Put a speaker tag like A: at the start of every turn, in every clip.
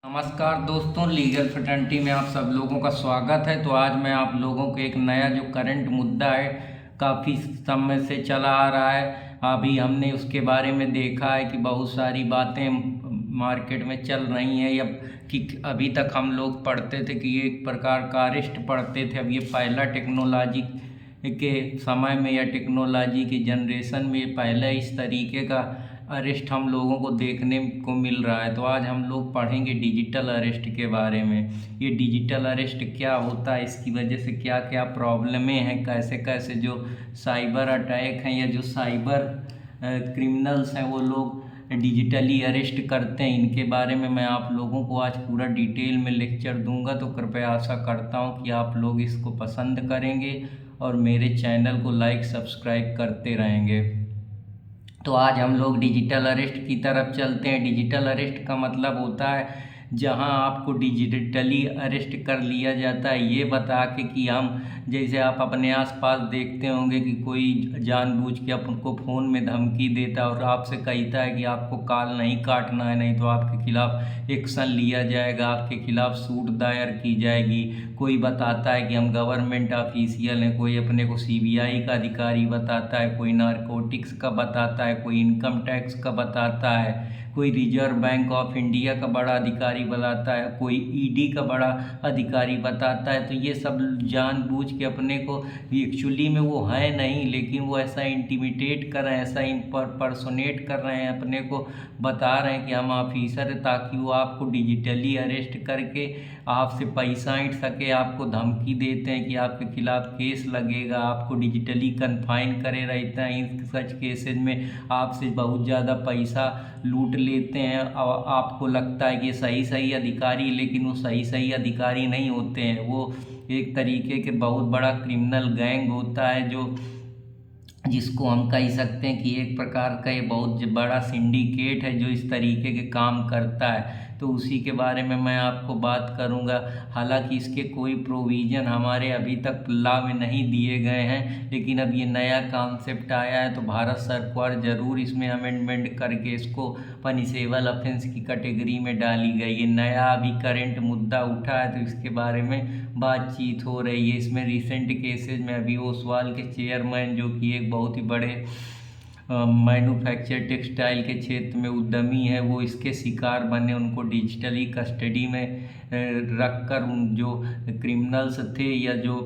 A: नमस्कार दोस्तों, legal fraternity में आप सब लोगों का स्वागत है। तो आज मैं आप लोगों को एक नया जो करंट मुद्दा है, काफ़ी समय से चला आ रहा है, अभी हमने उसके बारे में देखा है कि बहुत सारी बातें मार्केट में चल रही हैं। या कि अभी तक हम लोग पढ़ते थे कि ये एक प्रकार का अरेस्ट पढ़ते थे, अब ये पहला टेक्नोलॉजी के समय में या टेक्नोलॉजी की जनरेशन में पहला इस तरीके का अरेस्ट हम लोगों को देखने को मिल रहा है। तो आज हम लोग पढ़ेंगे डिजिटल अरेस्ट के बारे में। ये डिजिटल अरेस्ट क्या होता है, इसकी वजह से क्या क्या प्रॉब्लमें हैं, कैसे कैसे जो साइबर अटैक हैं या जो साइबर क्रिमिनल्स हैं वो लोग डिजिटली अरेस्ट करते हैं, इनके बारे में मैं आप लोगों को आज पूरा डिटेल में लेक्चर दूंगा। तो कृपया आशा करता हूं कि आप लोग इसको पसंद करेंगे और मेरे चैनल को लाइक सब्सक्राइब करते रहेंगे। तो आज हम लोग डिजिटल अरेस्ट की तरफ चलते हैं। डिजिटल अरेस्ट का मतलब होता है जहां आपको डिजिटली अरेस्ट कर लिया जाता है, ये बता के कि हम, जैसे आप अपने आसपास देखते होंगे कि कोई जानबूझ के आपको फ़ोन में धमकी देता है और आपसे कहता है कि आपको कॉल नहीं काटना है, नहीं तो आपके खिलाफ़ एक्शन लिया जाएगा, आपके खिलाफ़ सूट दायर की जाएगी। कोई बताता है कि हम गवर्नमेंट ऑफिशियल हैं, कोई अपने को सीबीआई का अधिकारी बताता है, कोई नारकोटिक्स का बताता है, कोई इनकम टैक्स का बताता है, कोई रिजर्व बैंक ऑफ इंडिया का बड़ा अधिकारी बताता है, कोई ईडी का बड़ा अधिकारी बताता है। तो ये सब जानबूझ के अपने को, एक्चुअली में वो है नहीं, लेकिन वो ऐसा इंटिमिडेट कर रहे हैं, ऐसा पर्सोनेट कर रहे हैं, अपने को बता रहे हैं कि हम ऑफिसर हैं, ताकि वो आपको डिजिटली अरेस्ट करके आपसे पैसा ऐंठ सके। आपको धमकी देते हैं कि आपके खिलाफ केस लगेगा, आपको डिजिटली कन्फाइन करे रहते हैं। इन सच केसेज में आपसे बहुत ज़्यादा पैसा लूट लेते हैं और आपको लगता है कि ये सही सही अधिकारी, लेकिन वो सही सही अधिकारी नहीं होते हैं। वो एक तरीके के बहुत बड़ा क्रिमिनल गैंग होता है, जो जिसको हम कह सकते हैं कि एक प्रकार का ये बहुत बड़ा सिंडिकेट है जो इस तरीके के काम करता है। तो उसी के बारे में मैं आपको बात करूंगा। हालांकि इसके कोई प्रोविज़न हमारे अभी तक लॉ में नहीं दिए गए हैं, लेकिन अब ये नया कॉन्सेप्ट आया है तो भारत सरकार ज़रूर इसमें अमेंडमेंट करके इसको पनिशेबल ऑफेंस की कैटेगरी में डाली गई। ये नया अभी करंट मुद्दा उठा है तो इसके बारे में बातचीत हो रही है। इसमें रिसेंट केसेज में अभी ओसवाल के चेयरमैन, जो कि एक बहुत ही बड़े मैन्युफैक्चर टेक्सटाइल के क्षेत्र में उद्यमी है, वो इसके शिकार बने। उनको डिजिटली कस्टडी में रखकर उन जो क्रिमिनल्स थे या जो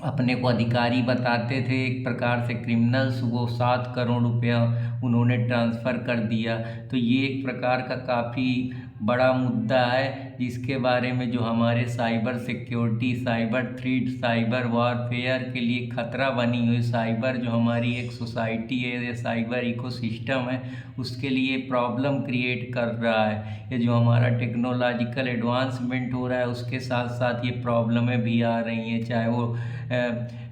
A: अपने को अधिकारी बताते थे एक प्रकार से क्रिमिनल्स, वो 7 करोड़ रुपया उन्होंने ट्रांसफ़र कर दिया। तो ये एक प्रकार का काफ़ी बड़ा मुद्दा है, जिसके बारे में जो हमारे cyber security, cyber threat, cyber warfare के लिए खतरा बनी हुई साइबर जो हमारी एक सोसाइटी है या साइबर इकोसिस्टम है, उसके लिए प्रॉब्लम क्रिएट कर रहा है। ये जो हमारा टेक्नोलॉजिकल एडवांसमेंट हो रहा है उसके साथ साथ ये प्रॉब्लमें भी आ रही हैं, चाहे वो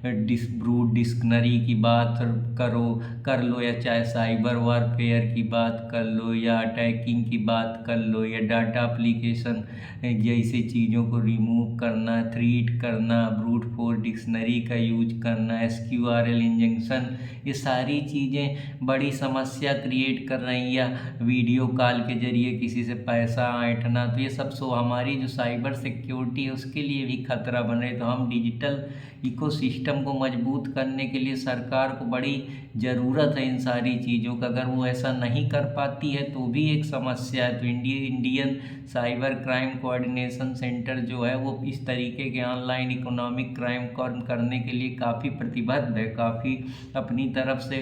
A: ब्रूट डिक्शनरी की बात कर लो, या चाहे साइबर वारफेयर की बात कर लो, या अटैकिंग की बात कर लो, या डाटा एप्लीकेशन जैसे चीज़ों को रिमूव करना, थ्रीट करना, ब्रूट फोर्स डिक्शनरी का यूज करना, एसक्यूआरएल इंजेक्शन, ये सारी चीज़ें बड़ी समस्या क्रिएट कर रही हैं। या वीडियो कॉल के जरिए किसी से पैसा ऐंठना, तो ये सब हमारी जो साइबर सिक्योरिटी है उसके लिए भी खतरा बन रही है। तो हम डिजिटल इकोसिस्टम को मजबूत करने के लिए सरकार को बड़ी ज़रूरत है इन सारी चीज़ों का। अगर वो ऐसा नहीं कर पाती है तो भी एक समस्या है। तो Indian cyber crime coordination centre जो है वो इस तरीके के ऑनलाइन इकोनॉमिक क्राइम करने के लिए काफ़ी प्रतिबद्ध है, काफ़ी अपनी तरफ से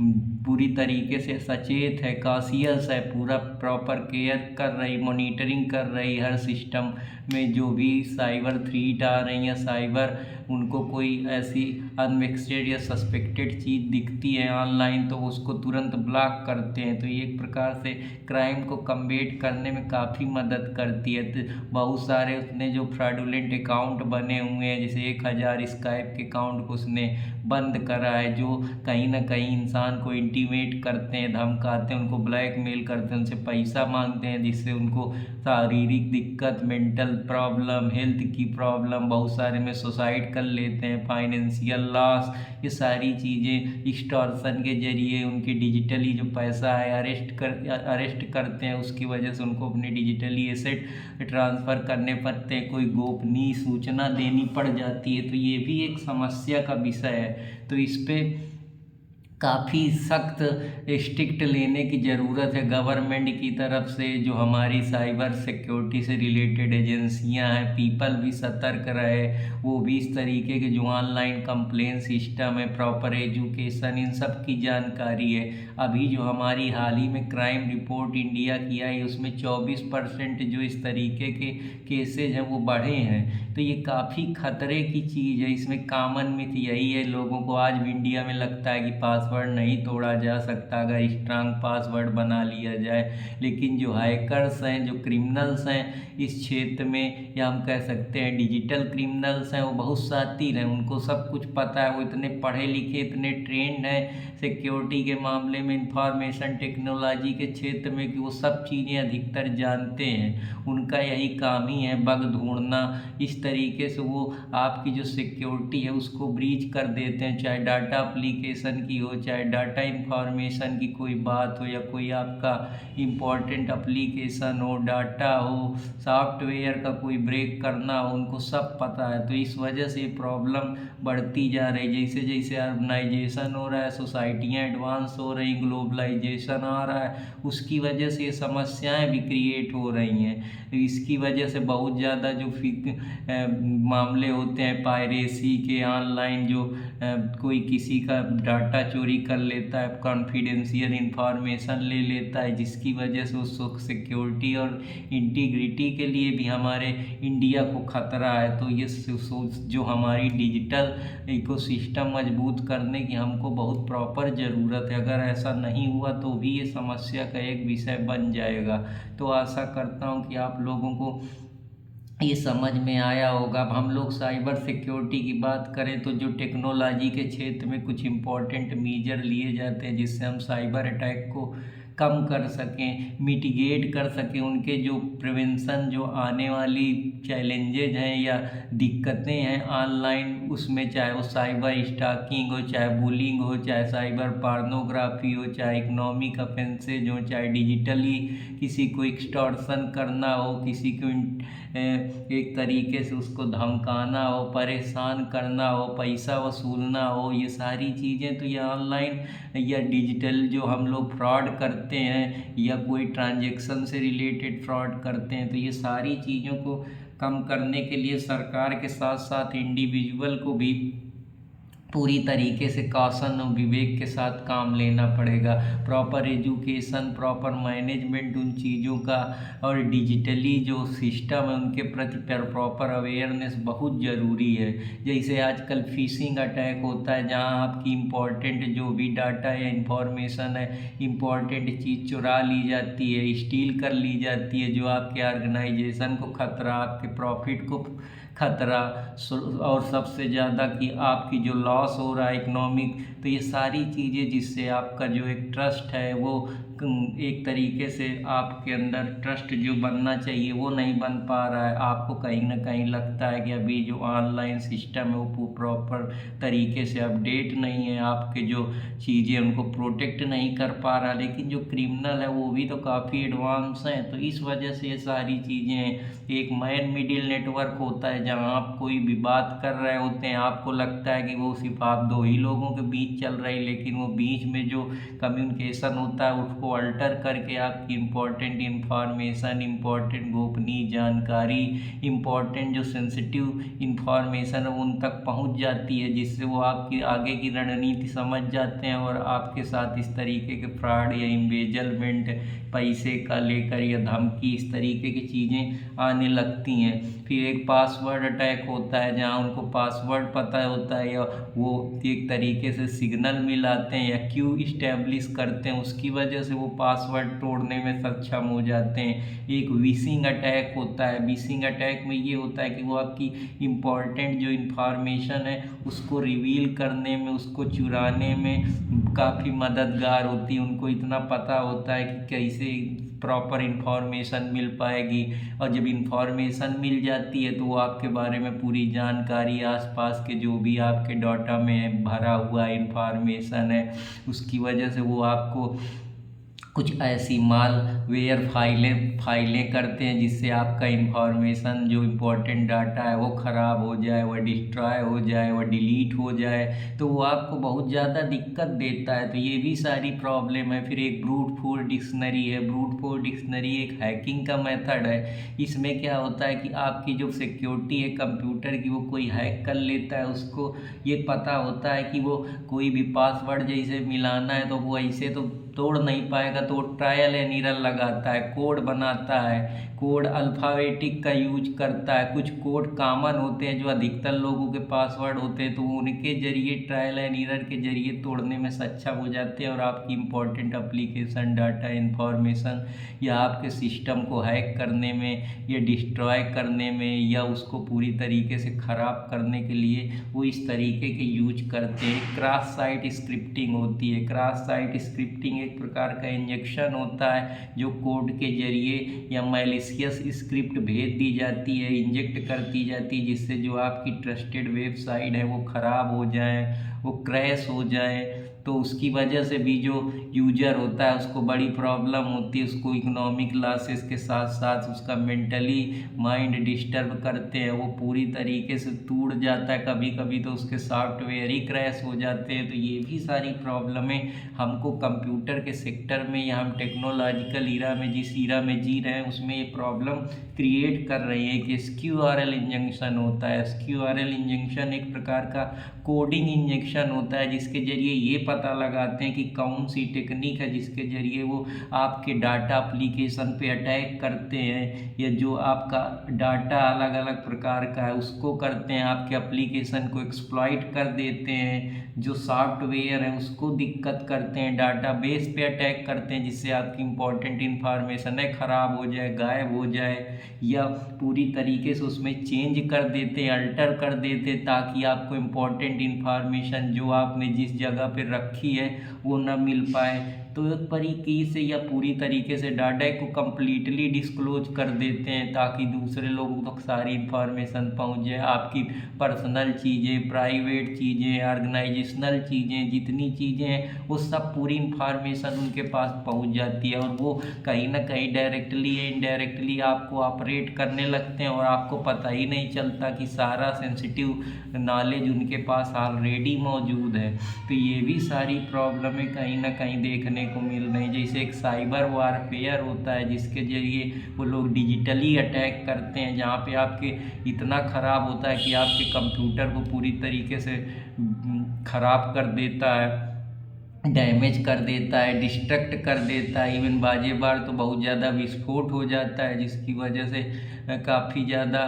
A: पूरी तरीके से सचेत है, कॉशियस है, पूरा प्रॉपर केयर कर रही, मॉनिटरिंग कर रही हर सिस्टम में। जो भी साइबर थ्रेट आ रही हैं, साइबर उनको कोई ऐसी अनएक्सपेक्टेड या सस्पेक्टेड चीज़ दिखती है ऑनलाइन तो उसको तुरंत ब्लॉक करते हैं। तो ये एक प्रकार से क्राइम को कम्बेट करने में काफ़ी मदद करती है। तो बहुत सारे उसने जो फ्रॉडुलेंट अकाउंट बने हुए हैं, जैसे 1000 स्काइप के अकाउंट को उसने बंद करा है, जो कहीं ना कहीं इंसान को इंटीमेट करते हैं, धमकाते हैं, उनको ब्लैकमेल करते हैं, उनसे पैसा मांगते हैं, जिससे उनको शारीरिक दिक्कत, मेंटल प्रॉब्लम, हेल्थ की प्रॉब्लम, बहुत सारे में सुसाइड कर लेते हैं, फाइनेंशियल फाइनेंशियल लॉस, ये सारी चीज़ें एक्सटॉर्शन के जरिए उनके डिजिटली जो पैसा है अरेस्ट करते हैं, उसकी वजह से उनको अपने डिजिटली एसेट ट्रांसफ़र करने पड़ते हैं, कोई गोपनीय सूचना देनी पड़ जाती है। तो ये भी एक समस्या का विषय है। तो इस पे काफ़ी सख्त स्ट्रिक्ट लेने की ज़रूरत है गवर्नमेंट की तरफ से। जो हमारी साइबर सिक्योरिटी से रिलेटेड एजेंसियां हैं, पीपल भी सतर्क रहे, वो भी इस तरीके के जो ऑनलाइन कंप्लेन सिस्टम है, प्रॉपर एजुकेशन, इन सब की जानकारी है। अभी जो हमारी हाल ही में क्राइम रिपोर्ट इंडिया की आई, उसमें 24% जो इस तरीके के केसेज हैं वो बढ़े हैं। तो ये काफ़ी खतरे की चीज़ है। इसमें कॉमन मिथ यही है, लोगों को आज भी इंडिया में लगता है कि पासवर्ड नहीं तोड़ा जा सकता अगर स्ट्रांग पासवर्ड बना लिया जाए। लेकिन जो हैकर्स हैं, जो क्रिमिनल्स हैं इस क्षेत्र में, या हम कह सकते हैं डिजिटल क्रिमिनल्स हैं, वो बहुत शातिर हैं, उनको सब कुछ पता है। वो इतने पढ़े लिखे, इतने ट्रेंड हैं सिक्योरिटी के मामले में, इंफॉर्मेशन टेक्नोलॉजी के क्षेत्र में, कि वो सब चीज़ें अधिकतर जानते हैं। उनका यही काम ही है बग ढूंढना। इस तरीके से वो आपकी जो सिक्योरिटी है उसको ब्रीच कर देते हैं, चाहे डाटा एप्लीकेशन की हो, चाहे डाटा इंफॉर्मेशन की कोई बात हो, या कोई आपका इम्पोर्टेंट एप्लीकेशन हो, डाटा हो, सॉफ्टवेयर का कोई ब्रेक करना हो, उनको सब पता है। तो इस वजह से प्रॉब्लम बढ़ती जा रही है। जैसे जैसे अर्बनाइजेशन हो रहा है, सोसाइटियाँ एडवांस हो रही, ग्लोबलाइजेशन आ रहा है, उसकी वजह से ये समस्याएं भी क्रिएट हो रही हैं। इसकी वजह से बहुत ज़्यादा जो मामले होते हैं पायरेसी के, ऑनलाइन जो कोई किसी का डाटा चोरी कर लेता है, कॉन्फिडेंशियल इंफॉर्मेशन ले लेता है, जिसकी वजह से उस सिक्योरिटी और इंटीग्रिटी के लिए भी हमारे इंडिया को खतरा है। तो ये जो हमारी डिजिटल इकोसिस्टम मजबूत करने की हमको बहुत प्रॉपर ज़रूरत है। अगर ऐसा नहीं हुआ तो भी ये समस्या का एक विषय बन जाएगा। तो आशा करता हूँ कि आप लोगों को ये समझ में आया होगा। अब हम लोग साइबर सिक्योरिटी की बात करें तो जो टेक्नोलॉजी के क्षेत्र में कुछ इम्पोर्टेंट मीजर लिए जाते हैं जिससे हम साइबर अटैक को कम कर सकें, मिटिगेट कर सकें, उनके जो प्रिवेंशन, जो आने वाली चैलेंजेज हैं या दिक्कतें हैं ऑनलाइन, उसमें चाहे वो साइबर स्टॉकिंग हो, चाहे बुलिंग हो, चाहे साइबर पार्नोग्राफी हो, चाहे इकोनॉमिक ऑफेंसेज हो, चाहे डिजिटली किसी को एक्सटॉर्शन करना हो, किसी को एक तरीके से उसको धमकाना हो, परेशान करना हो, पैसा वसूलना हो, ये सारी चीज़ें तो ये ऑनलाइन या डिजिटल जो हम लोग फ्रॉड करते हैं या कोई ट्रांजैक्शन से रिलेटेड फ्रॉड करते हैं, तो ये सारी चीज़ों को कम करने के लिए सरकार के साथ साथ इंडिविजुअल को भी पूरी तरीके से कौशन और विवेक के साथ काम लेना पड़ेगा। प्रॉपर एजुकेशन, प्रॉपर मैनेजमेंट उन चीज़ों का, और डिजिटली जो सिस्टम है उनके प्रति प्रॉपर अवेयरनेस बहुत ज़रूरी है। जैसे आजकल फिशिंग अटैक होता है, जहां आपकी इम्पोर्टेंट जो भी डाटा या इंफॉर्मेशन है, इम्पोर्टेंट चीज़ चुरा ली जाती है, स्टील कर ली जाती है, जो आपके ऑर्गेनाइजेशन को खतरा, आपके प्रॉफिट को खतरा, और सबसे ज़्यादा कि आपकी जो लॉस हो रहा है इकोनॉमिक। तो ये सारी चीज़ें जिससे आपका जो एक ट्रस्ट है वो एक तरीके से आपके अंदर ट्रस्ट जो बनना चाहिए वो नहीं बन पा रहा है। आपको कहीं ना कहीं लगता है कि अभी जो ऑनलाइन सिस्टम है वो प्रॉपर तरीके से अपडेट नहीं है, आपके जो चीज़ें उनको प्रोटेक्ट नहीं कर पा रहा। लेकिन जो क्रिमिनल है वो भी तो काफ़ी एडवांस हैं। तो इस वजह से ये सारी चीज़ें, एक मैन मिडिल नेटवर्क होता है जहाँ आप कोई भी बात कर रहे होते हैं, आपको लगता है कि वो सिर्फ आप दो ही लोगों के बीच चल रही, लेकिन वो बीच में जो कम्युनिकेशन होता है उसको अल्टर करके आपकी इम्पोर्टेंट इंफॉर्मेशन, इम्पोर्टेंट गोपनीय जानकारी, इम्पोर्टेंट जो सेंसिटिव इंफॉर्मेशन है उन तक पहुंच जाती है, जिससे वो आपकी आगे की रणनीति समझ जाते हैं और आपके साथ इस तरीके के फ्रॉड या इम्बेजलमेंट, पैसे का लेकर या धमकी, इस तरीके की चीज़ें आने लगती हैं। फिर एक पासवर्ड अटैक होता है जहां उनको पासवर्ड पता होता है या वो एक तरीके से सिग्नल मिलाते हैं या क्यू इस्टेब्लिश करते हैं, उसकी वजह से वो पासवर्ड तोड़ने में सक्षम हो जाते हैं। एक विशिंग अटैक होता है। विशिंग अटैक में ये होता है कि वो आपकी इम्पॉर्टेंट जो इन्फॉर्मेशन है उसको रिवील करने में, उसको चुराने में काफ़ी मददगार होती है। उनको इतना पता होता है कि कैसे प्रॉपर इन्फॉर्मेशन मिल पाएगी। और जब इन्फॉर्मेशन मिल जाती है तो वो आपके बारे में पूरी जानकारी, आसपास के जो भी आपके डाटा में भरा हुआ इन्फॉर्मेशन है उसकी वजह से वो आपको कुछ ऐसी मालवेयर फाइलें करते हैं जिससे आपका इन्फॉर्मेशन, जो इम्पोर्टेंट डाटा है वो ख़राब हो जाए, वह डिस्ट्रॉय हो जाए, वह डिलीट हो जाए, तो वो आपको बहुत ज़्यादा दिक्कत देता है। तो ये भी सारी प्रॉब्लम है। फिर एक ब्रूट फोर्स डिक्शनरी है। ब्रूट फोर्स डिक्शनरी एक हैकिंग का मेथड है। इसमें क्या होता है कि आपकी जो सिक्योरिटी है कंप्यूटर की, वो कोई हैक कर लेता है। उसको ये पता होता है कि वो कोई भी पासवर्ड जैसे मिलाना है तो वो ऐसे तो तोड़ नहीं पाएगा, तो वो ट्रायल एंड एरर लगाता है, कोड बनाता है, कोड अल्फ़ाबेटिक का यूज करता है। कुछ कोड कॉमन होते हैं जो अधिकतर लोगों के पासवर्ड होते हैं, तो उनके जरिए ट्रायल एंड एरर के जरिए तोड़ने में सक्षम हो जाते हैं और आपकी इम्पोर्टेंट एप्लीकेशन, डाटा, इंफॉर्मेशन या आपके सिस्टम को हैक करने में या डिस्ट्रॉय करने में या उसको पूरी तरीके से ख़राब करने के लिए वो इस तरीके के यूज करते हैं। क्रॉस साइट स्क्रिप्टिंग होती है। क्रॉस साइट स्क्रिप्टिंग एक प्रकार का इंजेक्शन होता है जो कोड के जरिए या मैलिशियस स्क्रिप्ट भेज दी जाती है, इंजेक्ट कर दी जाती है, जिससे जो आपकी ट्रस्टेड वेबसाइट है वो ख़राब हो जाए, वो क्रैश हो जाए। तो उसकी वजह से भी जो यूजर होता है उसको बड़ी प्रॉब्लम होती है। उसको इकोनॉमिक लॉसेस के साथ साथ उसका मेंटली माइंड डिस्टर्ब करते हैं, वो पूरी तरीके से टूट जाता है। कभी कभी तो उसके सॉफ्टवेयर ही क्रैश हो जाते हैं। तो ये भी सारी प्रॉब्लमें हमको कंप्यूटर के सेक्टर में या हम टेक्नोलॉजिकल ईरा में, जिस ईरा में जी रहे हैं उसमें ये प्रॉब्लम क्रिएट कर रही है। कि SQRL इंजेक्शन होता है। SQRL इंजेक्शन एक प्रकार का कोडिंग इंजेक्शन होता है जिसके जरिए ये पता लगाते हैं कि कौन सी टेक्निक है जिसके जरिए वो आपके डाटा एप्लीकेशन पे अटैक करते हैं, या जो आपका डाटा अलग अलग प्रकार का है उसको करते हैं, आपके एप्लीकेशन को एक्सप्लॉइट कर देते हैं, जो सॉफ्टवेयर है उसको दिक्कत करते हैं, डाटा बेस पे अटैक करते हैं जिससे आपकी इम्पोर्टेंट इन्फॉर्मेशन है ख़राब हो जाए, गायब हो जाए, या पूरी तरीके से उसमें चेंज कर देते हैं, अल्टर कर देते हैं, ताकि आपको इम्पोर्टेंट इन्फॉर्मेशन जो आपने जिस जगह पे रखी है वो ना मिल पाए। तो एक तरीके से या पूरी तरीके से डाटा को कम्प्लीटली डिस्क्लोज कर देते हैं ताकि दूसरे लोगों तक सारी इन्फॉर्मेशन पहुंच जाए। आपकी पर्सनल चीज़ें, प्राइवेट चीज़ें, ऑर्गेनाइजेशनल चीज़ें, जितनी चीज़ें हैं वो सब पूरी इन्फॉर्मेशन उनके पास पहुंच जाती है और वो कहीं ना कहीं डायरेक्टली या इनडायरेक्टली आपको ऑपरेट करने लगते हैं और आपको पता ही नहीं चलता कि सारा सेंसिटिव नॉलेज उनके पास ऑलरेडी मौजूद है। तो ये भी सारी प्रॉब्लमें कहीं ना कहीं देखने को मिल रही। जैसे एक साइबर वारफेयर होता है जिसके जरिए वो लोग डिजिटली अटैक करते हैं, जहाँ पे आपके इतना ख़राब होता है कि आपके कंप्यूटर को पूरी तरीके से ख़राब कर देता है, डैमेज कर देता है, डिस्ट्रक्ट कर देता है। इवन बाजे बार तो बहुत ज़्यादा विस्फोट हो जाता है जिसकी वजह से काफ़ी ज़्यादा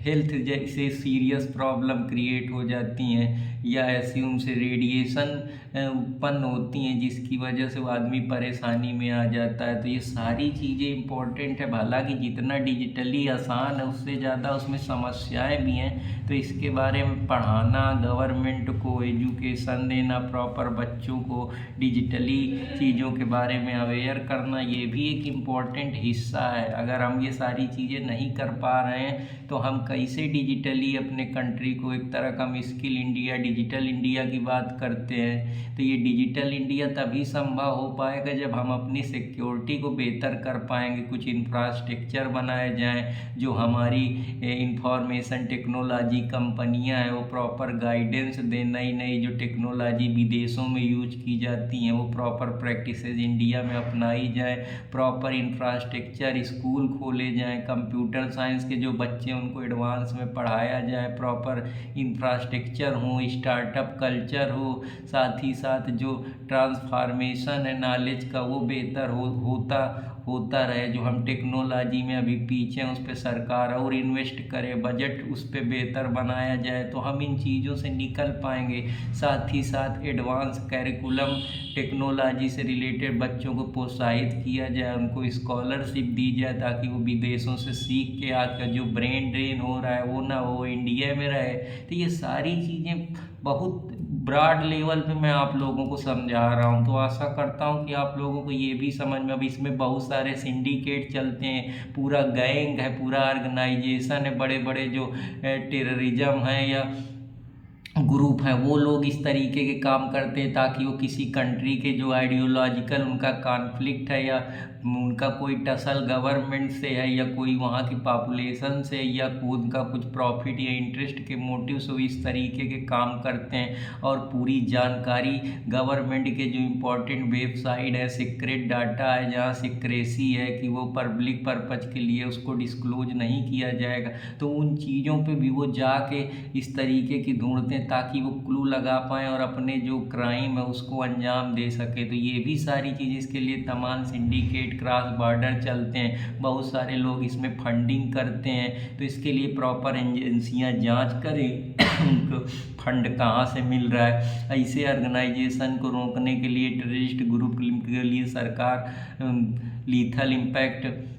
A: हेल्थ जैसे सीरियस प्रॉब्लम क्रिएट हो जाती हैं, या ऐसी उनसे रेडिएशन उत्पन्न होती हैं जिसकी वजह से वो आदमी परेशानी में आ जाता है। तो ये सारी चीज़ें इम्पोर्टेंट है। हालांकि जितना डिजिटली आसान है उससे ज़्यादा उसमें समस्याएं भी हैं। तो इसके बारे में पढ़ाना, गवर्नमेंट को एजुकेशन देना, प्रॉपर बच्चों को डिजिटली चीज़ों के बारे में अवेयर करना, ये भी एक इम्पॉर्टेंट हिस्सा है। अगर हम ये सारी चीज़ें नहीं कर पा रहे हैं तो हम कैसे डिजिटली अपने कंट्री को, एक तरह का हम स्किल इंडिया, डिजिटल इंडिया की बात करते हैं, तो ये डिजिटल इंडिया तभी संभव हो पाएगा जब हम अपनी सिक्योरिटी को बेहतर कर पाएंगे। कुछ इंफ्रास्ट्रक्चर बनाए जाएं, जो हमारी इंफॉर्मेशन टेक्नोलॉजी कंपनियां हैं वो प्रॉपर गाइडेंस दें, नई नई जो टेक्नोलॉजी विदेशों में यूज की जाती हैं वो प्रॉपर प्रैक्टिसेस इंडिया में अपनाई जाए, प्रॉपर इंफ्रास्ट्रक्चर स्कूल खोले जाएं, कंप्यूटर साइंस के जो बच्चे उनको एडवांस में पढ़ाया जाए, प्रॉपर इंफ्रास्ट्रक्चर हो, स्टार्टअप कल्चर हो, साथ ही साथ जो ट्रांसफॉर्मेशन है नॉलेज का वो बेहतर होता रहे। जो हम टेक्नोलॉजी में अभी पीछे हैं उस पर सरकार और इन्वेस्ट करे, बजट उस पर बेहतर बनाया जाए तो हम इन चीज़ों से निकल पाएंगे। साथ ही साथ एडवांस कैरिकुलम टेक्नोलॉजी से रिलेटेड बच्चों को प्रोत्साहित किया जाए, उनको स्कॉलरशिप दी जाए ताकि वो विदेशों से सीख के आकर जो ब्रेन ड्रेन हो रहा है वो ना हो, इंडिया में रहे। तो ये सारी चीज़ें बहुत ब्रॉड लेवल पे मैं आप लोगों को समझा रहा हूँ। तो आशा करता हूँ कि आप लोगों को ये भी समझ में, अब इसमें बहुत सारे सिंडिकेट चलते हैं, पूरा गैंग है, पूरा ऑर्गेनाइजेशन है, बड़े बड़े जो टेररिज्म है या ग्रुप हैं वो लोग इस तरीके के काम करते हैं ताकि वो किसी कंट्री के जो आइडियोलॉजिकल उनका कॉन्फ्लिक्ट है या उनका कोई टसल गवर्नमेंट से है या कोई वहाँ की पॉपुलेशन से या उनका कुछ प्रॉफिट या इंटरेस्ट के मोटिव से वो इस तरीके के काम करते हैं। और पूरी जानकारी गवर्नमेंट के जो इम्पोर्टेंट वेबसाइट है, सीक्रेट डाटा है, जहाँ सिक्रेसी है कि वो पब्लिक पर्पज के लिए उसको डिस्क्लोज नहीं किया जाएगा, तो उन चीज़ों पे भी वो जाके इस तरीके की ढूंढते हैं ताकि वो क्लू लगा पाएँ और अपने जो क्राइम है उसको अंजाम दे सके। तो ये भी सारी चीज़ इसके लिए तमाम सिंडिकेट क्रॉस बॉर्डर चलते हैं, बहुत सारे लोग इसमें फंडिंग करते हैं। तो इसके लिए प्रॉपर एजेंसियां जांच करें उनको फंड कहाँ से मिल रहा है। ऐसे ऑर्गेनाइजेशन को रोकने के लिए, टेररिस्ट ग्रुप के लिए सरकार लीथल इम्पैक्ट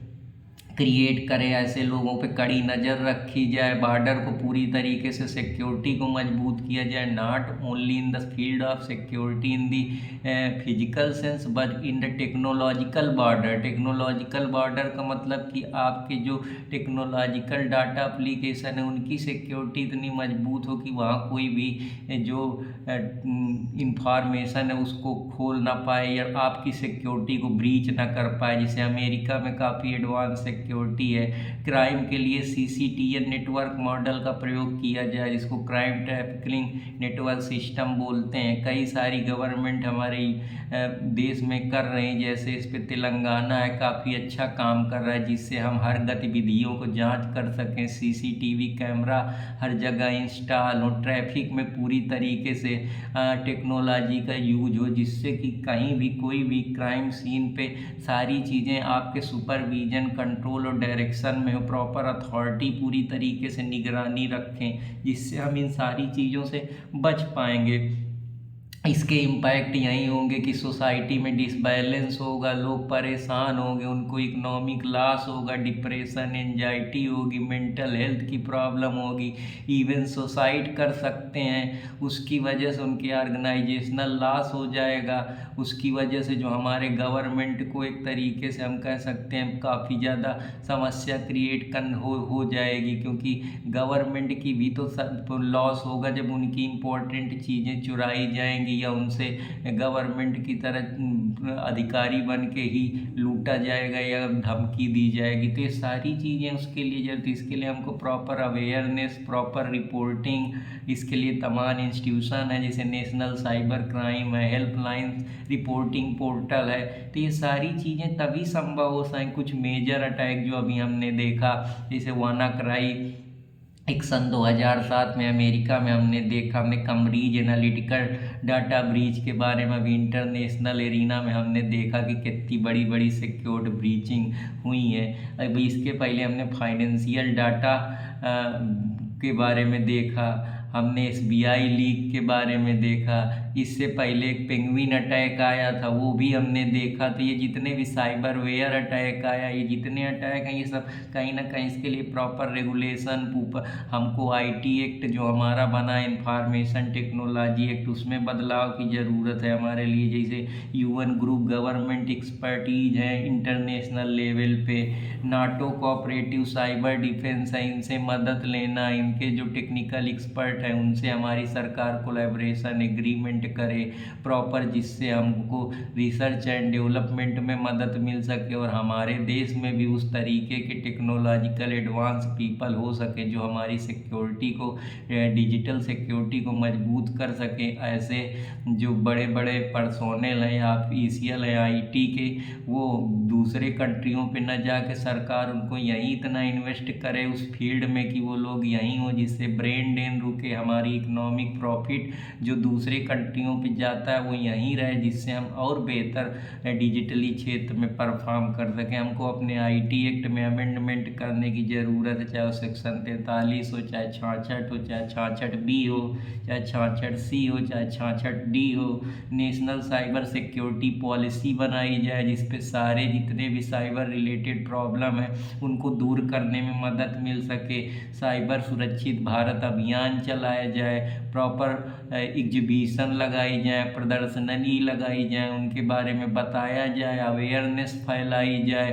A: क्रिएट करे, ऐसे लोगों पे कड़ी नज़र रखी जाए, बॉर्डर को पूरी तरीके से सिक्योरिटी को मजबूत किया जाए, not only in the field of security in the physical sense but in the technological border. Technological border का मतलब कि आपके जो टेक्नोलॉजिकल डाटा एप्लीकेशन है उनकी सिक्योरिटी इतनी मजबूत हो कि वहाँ कोई भी जो इंफॉर्मेशन है उसको खोल ना पाए या आपकी सिक्योरिटी को ब्रीच ना कर पाए। जिसे अमेरिका में काफ़ी एडवांस सिक्योरिटी है। क्राइम के लिए CCTN नेटवर्क मॉडल का प्रयोग किया जाए, जिसको क्राइम ट्रैफिकिंग नेटवर्क सिस्टम बोलते हैं। कई सारी गवर्नमेंट हमारे देश में कर रहे हैं, जैसे इस पे तेलंगाना है, काफ़ी अच्छा काम कर रहा है, जिससे हम हर गतिविधियों को जांच कर सकें। CCTV कैमरा हर जगह इंस्टॉल हो, ट्रैफिक में पूरी तरीके से टेक्नोलॉजी का यूज हो, जिससे कि कहीं भी कोई भी क्राइम सीन पे सारी चीज़ें आपके सुपरविजन, कंट्रोल और डायरेक्शन में हो, प्रॉपर अथॉरिटी पूरी तरीके से निगरानी रखें, जिससे हम इन सारी चीज़ों से बच पाएंगे। इसके इम्पैक्ट यही होंगे कि सोसाइटी में डिसबैलेंस होगा, लोग परेशान होंगे, उनको इकोनॉमिक लॉस होगा, डिप्रेशन, एंजाइटी होगी, मेंटल हेल्थ की प्रॉब्लम होगी, इवन सुसाइड कर सकते हैं। उसकी वजह से उनके ऑर्गेनाइजेशनल लॉस हो जाएगा। उसकी वजह से जो हमारे गवर्नमेंट को एक तरीके से हम कह सकते हैं काफ़ी ज़्यादा समस्या क्रिएट हो जाएगी, क्योंकि गवर्नमेंट की भी तो लॉस होगा जब उनकी इम्पोर्टेंट चीज़ें चुराई जाएंगी या उनसे गवर्नमेंट की तरह अधिकारी बन के ही लूटा जाएगा या धमकी दी जाएगी। तो ये सारी चीज़ें उसके लिए जरूरत, इसके लिए हमको प्रॉपर अवेयरनेस, प्रॉपर रिपोर्टिंग, इसके लिए तमाम इंस्टीट्यूशन है जैसे नेशनल साइबर क्राइम है, हेल्पलाइन रिपोर्टिंग पोर्टल है। तो ये सारी चीज़ें तभी संभव हो सकें। कुछ मेजर अटैक जो अभी हमने देखा, जैसे वानाक्राई एक सन 2007 में अमेरिका में हमने देखा, हमने कैम्ब्रिज एनालिटिकल डाटा ब्रीच के बारे में अभी इंटरनेशनल एरिना में हमने देखा कि कितनी बड़ी बड़ी सिक्योरिटी ब्रीचिंग हुई है। अभी इसके पहले हमने फाइनेंशियल डाटा के बारे में देखा, हमने SBI लीक के बारे में देखा, इससे पहले एक पेंगुइन अटैक आया था वो भी हमने देखा। तो ये जितने भी साइबर वेयर अटैक आया, ये जितने अटैक हैं, ये सब कहीं ना कहीं इसके लिए प्रॉपर रेगुलेशन, हमको IT एक्ट जो हमारा बना है, इंफॉर्मेशन टेक्नोलॉजी एक्ट, उसमें बदलाव की ज़रूरत है हमारे लिए। जैसे UN ग्रुप गवर्नमेंट एक्सपर्टीज है इंटरनेशनल लेवल पे, नाटो कोऑपरेटिव साइबर डिफेंस है, इनसे मदद लेना, इनके जो टेक्निकल एक्सपर्ट हैं उनसे हमारी सरकार कोलैबोरेशन एग्रीमेंट करे प्रॉपर, जिससे हमको रिसर्च एंड डेवलपमेंट में मदद मिल सके और हमारे देश में भी उस तरीके के टेक्नोलॉजिकल एडवांस पीपल हो सके जो हमारी सिक्योरिटी को, डिजिटल सिक्योरिटी को मजबूत कर सके। ऐसे जो बड़े बड़े पर्सोनल हैं या ऑफिशियल हैं IT के, वो दूसरे कंट्रियों पे न जाके सरकार उनको यहीं इतना इन्वेस्ट करे उस फील्ड में कि वो लोग यहीं हो, जिससे ब्रेन ड्रेन रुके, हमारी इकोनॉमिक प्रॉफिट जो दूसरे कंट्रियों पे जाता है वो यहीं रहे, जिससे हम और बेहतर डिजिटली क्षेत्र में परफॉर्म कर सकें। हमको अपने IT एक्ट में अमेंडमेंट करने की ज़रूरत है, चाहे वो सेक्शन 43 हो, चाहे 66 हो, चाहे 66B हो, चाहे 66C हो, चाहे 66D हो। नेशनल साइबर सिक्योरिटी पॉलिसी बनाई जाए जिस पे सारे जितने भी साइबर रिलेटेड प्रॉब्लम है उनको दूर करने में मदद मिल सके। साइबर सुरक्षित भारत अभियान चलाया जाए, प्रॉपर एग्जीबिशन लगाई जाए, प्रदर्शनी लगाई जाए, उनके बारे में बताया जाए, अवेयरनेस फैलाई जाए,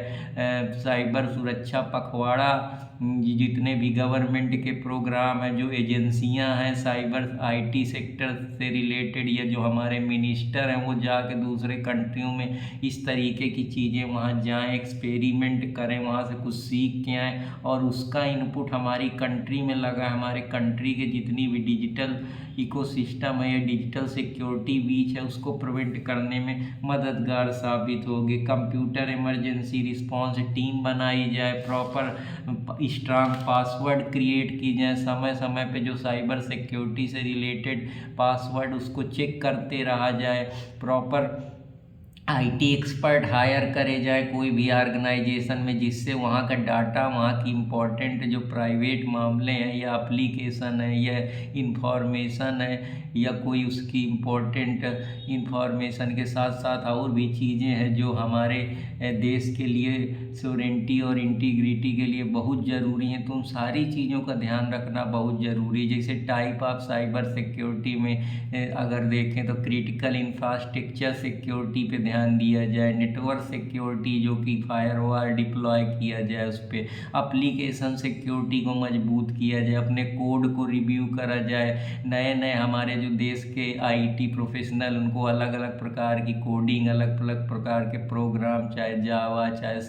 A: साइबर सुरक्षा पखवाड़ा, जितने भी गवर्नमेंट के प्रोग्राम हैं, जो एजेंसियां हैं साइबर आईटी सेक्टर से रिलेटेड, या जो हमारे मिनिस्टर हैं वो जाके दूसरे कंट्रियों में इस तरीके की चीज़ें वहाँ जाएं, एक्सपेरिमेंट करें, वहाँ से कुछ सीख के आएँ और उसका इनपुट हमारी कंट्री में लगा, हमारे कंट्री के जितनी भी डिजिटल इकोसिस्टम है या डिजिटल सिक्योरिटी बीच है उसको प्रिवेंट करने में मददगार साबित होगी। कंप्यूटर इमरजेंसी रिस्पांस टीम बनाई जाए, प्रॉपर स्ट्रांग पासवर्ड क्रिएट की जाए, समय समय पे जो साइबर सिक्योरिटी से रिलेटेड पासवर्ड उसको चेक करते रहा जाए, प्रॉपर आईटी एक्सपर्ट हायर करे जाए कोई भी ऑर्गेनाइजेशन में, जिससे वहाँ का डाटा, वहाँ की इम्पोर्टेंट जो प्राइवेट मामले हैं या एप्लीकेशन है या इंफॉर्मेशन है या कोई उसकी इम्पोर्टेंट इंफॉर्मेशन के साथ साथ और भी चीज़ें हैं जो हमारे देश के लिए सोरेंटी और इंटीग्रिटी के लिए बहुत ज़रूरी हैं, तो उन सारी चीज़ों का ध्यान रखना बहुत ज़रूरी है। जैसे टाइप ऑफ साइबर सिक्योरिटी में अगर देखें तो क्रिटिकल इंफ्रास्ट्रक्चर सिक्योरिटी पे ध्यान दिया जाए, नेटवर्क सिक्योरिटी जो कि फायरवॉल डिप्लॉय किया जाए उस पर, एप्लीकेशन सिक्योरिटी को मजबूत किया जाए, अपने कोड को रिव्यू करा जाए, नए नए हमारे जो देश के आईटी प्रोफेशनल उनको अलग अलग प्रकार की कोडिंग, अलग अलग प्रकार के प्रोग्राम, चाहे जावा, चाहे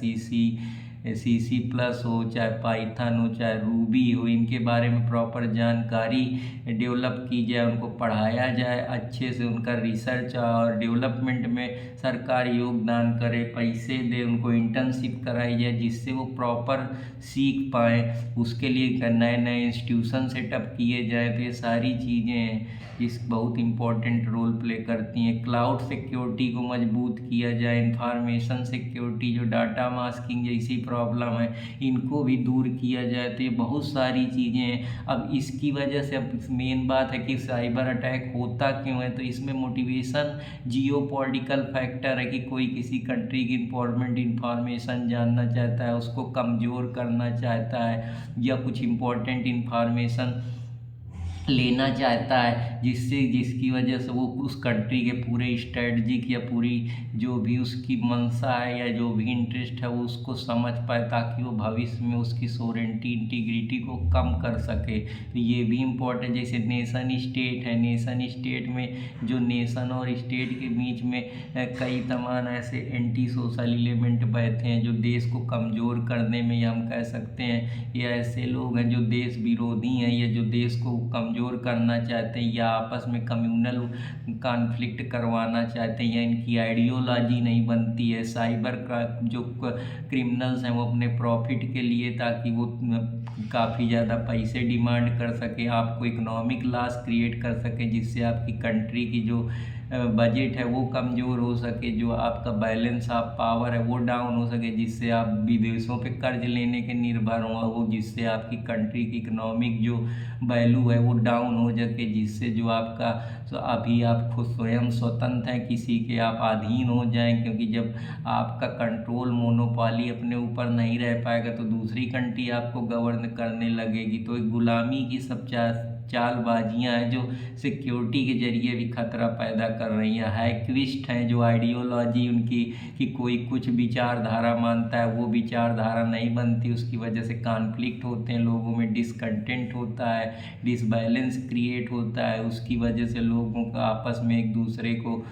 A: सी प्लस हो, चाहे पाइथन हो, चाहे रूबी हो, इनके बारे में प्रॉपर जानकारी डेवलप की जाए, उनको पढ़ाया जाए अच्छे से, उनका रिसर्च और डेवलपमेंट में सरकार योगदान करे, पैसे दे, उनको इंटर्नशिप कराई जाए जिससे वो प्रॉपर सीख पाएँ, उसके लिए नए नए इंस्टीट्यूशन सेटअप किए जाए। तो ये सारी चीज़ें इस बहुत इम्पोर्टेंट रोल प्ले करती हैं। क्लाउड सिक्योरिटी को मजबूत किया जाए, इंफॉर्मेशन सिक्योरिटी जो डाटा मास्किंग जैसी प्रॉब्लम है इनको भी दूर किया जाए। तो ये बहुत सारी चीज़ें हैं। अब इसकी वजह से अब मेन बात है कि साइबर अटैक होता क्यों है, तो इसमें मोटिवेशन जियोपॉलिटिकल फैक्टर है कि कोई किसी कंट्री की इम्पोर्टेंट इंफॉर्मेशन जानना चाहता है, उसको कमज़ोर करना चाहता है या कुछ इम्पोर्टेंट इंफॉर्मेशन लेना चाहता है, जिसकी वजह से वो उस कंट्री के पूरे स्ट्रेटजिक या पूरी जो भी उसकी मंशा है या जो भी इंटरेस्ट है वो उसको समझ पाए, ताकि वो भविष्य में उसकी सोरेंटी इंटीग्रिटी को कम कर सके। तो ये भी इम्पोर्टेंट, जैसे नेशन स्टेट है, नेशन स्टेट में जो नेशन और स्टेट के बीच में कई तमाम ऐसे एंटी सोशल एलिमेंट बैठे हैं जो देश को कमज़ोर करने में, या हम कह सकते हैं ये ऐसे लोग हैं जो देश विरोधी हैं या जो देश को कमज़ोर करना चाहते हैं या आपस में कम्युनल कॉन्फ्लिक्ट करवाना चाहते हैं, या इनकी आइडियोलॉजी नहीं बनती है। साइबर का जो क्रिमिनल्स हैं वो अपने प्रॉफिट के लिए, ताकि वो काफ़ी ज़्यादा पैसे डिमांड कर सके, आपको इकोनॉमिक लॉस क्रिएट कर सके, जिससे आपकी कंट्री की जो बजट है वो कमज़ोर हो सके, जो आपका बैलेंस ऑफ पावर है वो डाउन हो सके, जिससे आप विदेशों पे कर्ज लेने के निर्भर हों, वो जिससे आपकी कंट्री की इकोनॉमिक जो वैल्यू है वो डाउन हो सके, जिससे जो आपका तो अभी आप खुद स्वयं स्वतंत्र हैं, किसी के आप अधीन हो जाएं, क्योंकि जब आपका कंट्रोल मोनोपोली अपने ऊपर नहीं रह पाएगा तो दूसरी कंट्री आपको गवर्न करने लगेगी। तो एक गुलामी की सब चालबाजियाँ हैं जो सिक्योरिटी के जरिए भी खतरा पैदा कर रही हैं। हैकविस्ट हैं जो आइडियोलॉजी उनकी कि कोई कुछ विचारधारा मानता है वो विचारधारा नहीं बनती, उसकी वजह से कॉन्फ्लिक्ट होते हैं, लोगों में डिसकंटेंट होता है, डिसबैलेंस क्रिएट होता है, उसकी वजह से लोगों का आपस में एक दूसरे को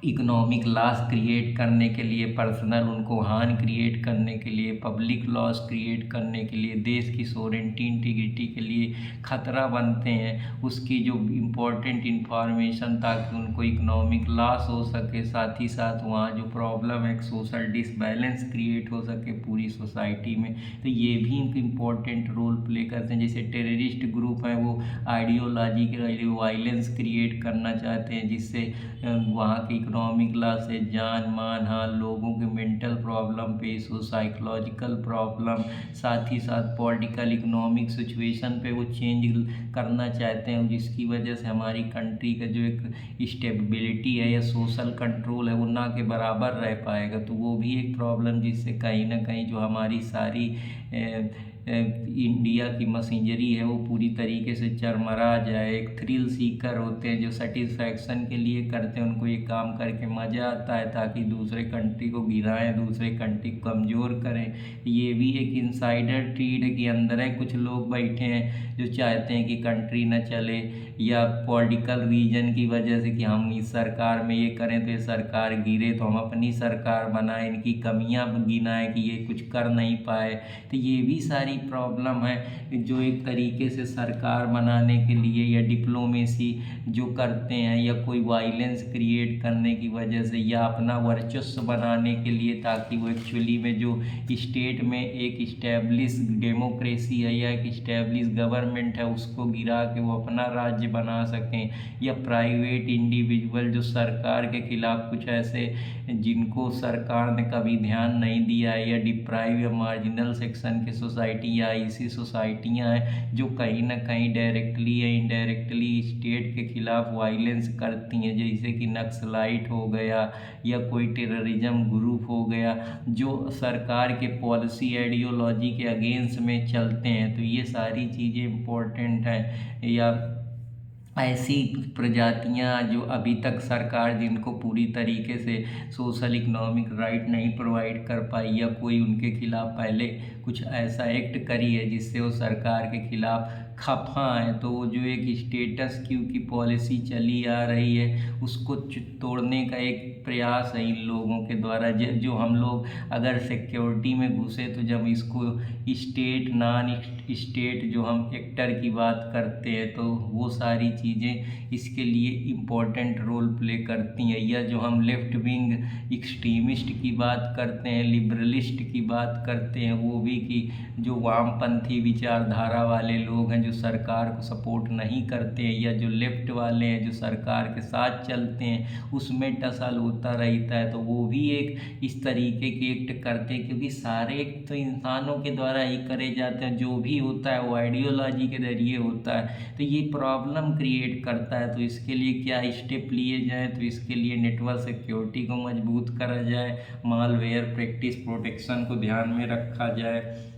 A: इकोनॉमिक लॉस क्रिएट करने के लिए, पर्सनल उनको हानि क्रिएट करने के लिए, पब्लिक लॉस क्रिएट करने के लिए, देश की सोरेंटी इंटीग्रिटी के लिए खतरा बनते हैं, उसकी जो इम्पोर्टेंट इंफॉर्मेशन ताकि उनको इकोनॉमिक लॉस हो सके, साथ ही साथ वहाँ जो प्रॉब्लम है सोशल डिसबैलेंस क्रिएट हो सके पूरी सोसाइटी में। तो ये भी इम्पोर्टेंट रोल प्ले करते हैं। जैसे टेररिस्ट ग्रुप हैं वो आइडियोलॉजी के लिए वायलेंस क्रिएट करना चाहते हैं, जिससे वहाँ की इकोनॉमिक लॉस से जान मान हाल, लोगों के मेंटल प्रॉब्लम पेश हो, साइकोलॉजिकल प्रॉब्लम, साथ ही साथ पॉलिटिकल इकोनॉमिक सिचुएशन पे वो चेंज करना चाहते हैं, जिसकी वजह से हमारी कंट्री का जो एक स्टेबिलिटी है या सोशल कंट्रोल है वो ना के बराबर रह पाएगा। तो वो भी एक प्रॉब्लम जिससे कहीं ना कहीं जो हमारी सारी इंडिया की मशीनरी है वो पूरी तरीके से चरमरा जाए। एक थ्रिल सीकर होते हैं जो सेटिस्फैक्शन के लिए करते हैं, उनको ये काम करके मज़ा आता है ताकि दूसरे कंट्री को गिराएं, दूसरे कंट्री को कमज़ोर करें। ये भी एक इनसाइडर ट्रेड के अंदर है। कुछ लोग बैठे हैं जो चाहते हैं कि कंट्री न चले, या पॉलिटिकल रीजन की वजह से कि हम इस सरकार में ये करें तो ये सरकार गिरे तो हम अपनी सरकार बनाएं, इनकी कमियां गिनाएं कि ये कुछ कर नहीं पाए। तो ये भी सारी प्रॉब्लम है जो एक तरीके से सरकार बनाने के लिए या डिप्लोमेसी जो करते हैं या कोई वायलेंस क्रिएट करने की वजह से या अपना वर्चस्व बनाने के लिए, ताकि वो एक्चुअली में जो स्टेट में एक इस्टेब्लिश डेमोक्रेसी है या एक इस्टेब्लिश गवर्नमेंट है उसको गिरा के वो अपना राज्य बना सकें, या प्राइवेट इंडिविजुअल जो सरकार के खिलाफ कुछ ऐसे जिनको सरकार ने कभी ध्यान नहीं दिया है, या डिप्राइव या मार्जिनल सेक्शन के सोसाइटी या ऐसी सोसाइटियाँ हैं जो कहीं ना कहीं डायरेक्टली या इनडायरेक्टली स्टेट के खिलाफ वायलेंस करती हैं, जैसे कि नक्सलाइट हो गया या कोई टेररिज्म ग्रुप हो गया जो सरकार के पॉलिसी आइडियोलॉजी के अगेंस्ट में चलते हैं। तो ये सारी चीज़ें इम्पोर्टेंट हैं। या ऐसी प्रजातियां जो अभी तक सरकार जिनको पूरी तरीके से सोशल इकोनॉमिक राइट नहीं प्रोवाइड कर पाई, या कोई उनके खिलाफ पहले कुछ ऐसा एक्ट करी है जिससे वो सरकार के खिलाफ खफा है, तो वो जो एक स्टेटस क्यू की पॉलिसी चली आ रही है उसको तोड़ने का एक प्रयास है इन लोगों के द्वारा। जो हम लोग अगर सिक्योरिटी में घुसे तो जब इसको स्टेट नॉन स्टेट जो हम एक्टर की बात करते हैं तो वो सारी चीज़ें इसके लिए इम्पोर्टेंट रोल प्ले करती हैं। या जो हम लेफ्ट विंग एक्सट्रीमिस्ट की बात करते हैं, लिबरलिस्ट की बात करते हैं, वो भी कि जो वामपंथी विचारधारा वाले लोग हैं जो सरकार को सपोर्ट नहीं करते हैं, या जो लेफ्ट वाले हैं जो सरकार के साथ चलते हैं उसमें टसल होता रहता है, तो वो भी एक इस तरीके के एक्ट करते हैं। क्योंकि सारे एक्ट तो इंसानों के द्वारा ही करे जाते हैं, जो भी होता है वो आइडियोलॉजी के जरिए होता है, तो ये प्रॉब्लम क्रिएट करता है। तो इसके लिए क्या स्टेप लिए जाए, तो इसके लिए नेटवर्क सिक्योरिटी को मजबूत करा जाए, मालवेयर प्रैक्टिस प्रोटेक्शन को ध्यान में रखा जाए,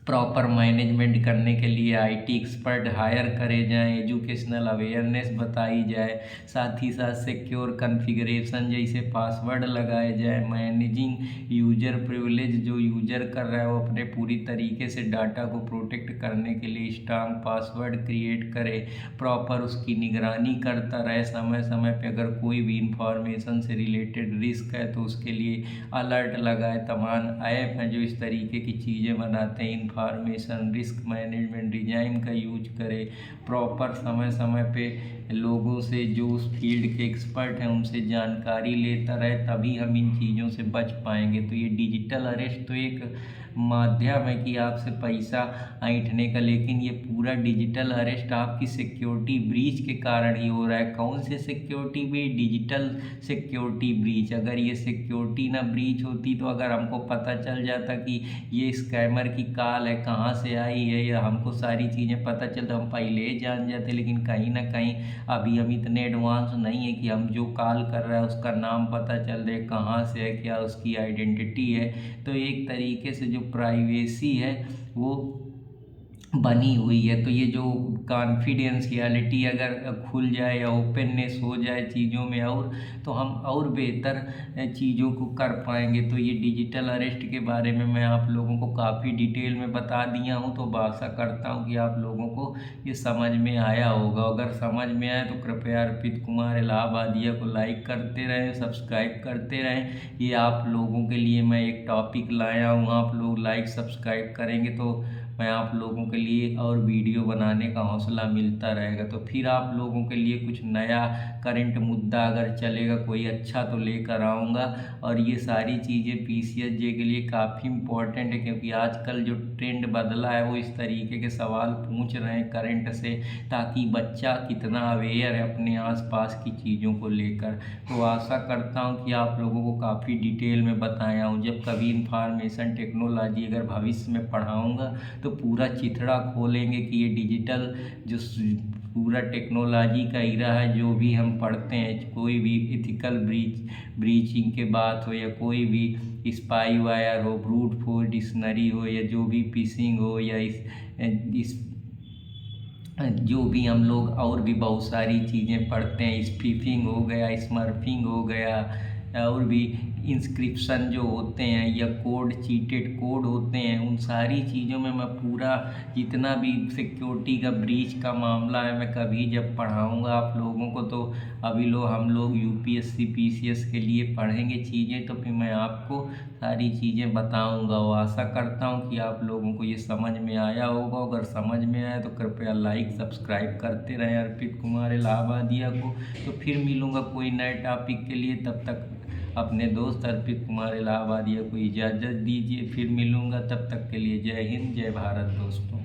A: प्रॉपर मैनेजमेंट करने के लिए आईटी एक्सपर्ट हायर करे जाएं, एजुकेशनल अवेयरनेस बताई जाए, साथ ही साथ सिक्योर कॉन्फ़िगरेशन जैसे पासवर्ड लगाए जाए, मैनेजिंग यूजर प्रिविलेज जो यूजर कर रहा है वो अपने पूरी तरीके से डाटा को प्रोटेक्ट करने के लिए स्ट्रांग पासवर्ड क्रिएट करे, प्रॉपर उसकी निगरानी करता रहे, समय समय पे अगर कोई भी इंफॉर्मेशन से रिलेटेड रिस्क है तो उसके लिए अलर्ट लगाए। तमाम ऐप हैं जो इस तरीके की चीज़ें बनाते हैं, इंफॉर्मेशन रिस्क मैनेजमेंट डिजाइन का यूज करें, प्रॉपर समय समय पे लोगों से जो उस फील्ड के एक्सपर्ट हैं उनसे जानकारी लेता रहे, तभी हम इन चीज़ों से बच पाएंगे। तो ये डिजिटल अरेस्ट तो एक माध्यम है कि आपसे पैसा ऐंठने का, लेकिन ये पूरा डिजिटल अरेस्ट आपकी सिक्योरिटी ब्रीच के कारण ही हो रहा है। कौन से security breach? Digital security breach. अगर ये सिक्योरिटी ना ब्रीच होती तो अगर हमको पता चल जाता कि ये स्कैमर की कॉल है कहाँ से आई है, या हमको सारी चीज़ें पता चलता हम पहले ही जान जाते, लेकिन कहीं ना कहीं अभी हम इतने एडवांस नहीं है कि हम जो कॉल कर रहा है उसका नाम पता चल रहा है, कहाँ से है, क्या उसकी आइडेंटिटी है। तो एक तरीके से जो प्राइवेसी है वो बनी हुई है। तो ये जो कॉन्फिडेंशियलिटी अगर खुल जाए या ओपननेस हो जाए चीज़ों में, और तो हम और बेहतर चीज़ों को कर पाएंगे। तो ये डिजिटल अरेस्ट के बारे में मैं आप लोगों को काफ़ी डिटेल में बता दिया हूँ, तो आशा करता हूँ कि आप लोगों को ये समझ में आया होगा। अगर समझ में आया तो कृपया अर्पित कुमार इलाहाबादिया को लाइक करते रहें, सब्सक्राइब करते रहें। ये आप लोगों के लिए मैं एक टॉपिक लाया हूँ, आप लोग लाइक सब्सक्राइब करेंगे तो मैं आप लोगों के लिए और वीडियो बनाने का हौसला मिलता रहेगा। तो फिर आप लोगों के लिए कुछ नया करंट मुद्दा अगर चलेगा कोई अच्छा तो लेकर आऊँगा। और ये सारी चीज़ें PCSJ के लिए काफ़ी इम्पोर्टेंट है, क्योंकि आजकल जो ट्रेंड बदला है वो इस तरीके के सवाल पूछ रहे हैं करंट से, ताकि बच्चा कितना अवेयर है अपने आसपास की चीज़ों को लेकर। तो आशा करता हूँ कि आप लोगों को काफ़ी डिटेल में बताया हूँ। जब कभी इंफॉर्मेशन टेक्नोलॉजी अगर भविष्य में पढ़ाऊँगा तो पूरा चिथड़ा खोलेंगे कि ये डिजिटल जो पूरा टेक्नोलॉजी का ईरा है। जो भी हम पढ़ते हैं, कोई भी एथिकल ब्रीचिंग के बात हो या कोई भी स्पाई वायर हो, ब्रूट फोर्स डिक्शनरी हो या जो भी फिशिंग हो या इस जो भी हम लोग और भी बहुत सारी चीज़ें पढ़ते हैं, स्पीफिंग हो गया, स्मर्फिंग हो गया, और भी इंस्क्रिप्शन जो होते हैं या कोड, चीटेड कोड होते हैं, उन सारी चीज़ों में मैं पूरा जितना भी सिक्योरिटी का ब्रीच का मामला है, मैं कभी जब पढ़ाऊँगा आप लोगों को, तो अभी हम लोग यूपीएससी पीसीएस के लिए पढ़ेंगे चीज़ें, तो फिर मैं आपको सारी चीज़ें बताऊंगा। और आशा करता हूं कि आप लोगों को ये समझ में आया होगा। अगर समझ में आया तो कृपया लाइक सब्सक्राइब करते रहें अर्पित कुमार इलाहाबादिया को। तो फिर मिलूँगा कोई नए टॉपिक के लिए, तब तक अपने दोस्त अर्पित कुमार इलाहाबादिया को इजाज़त दीजिए। फिर मिलूँगा, तब तक के लिए जय हिंद जय भारत दोस्तों।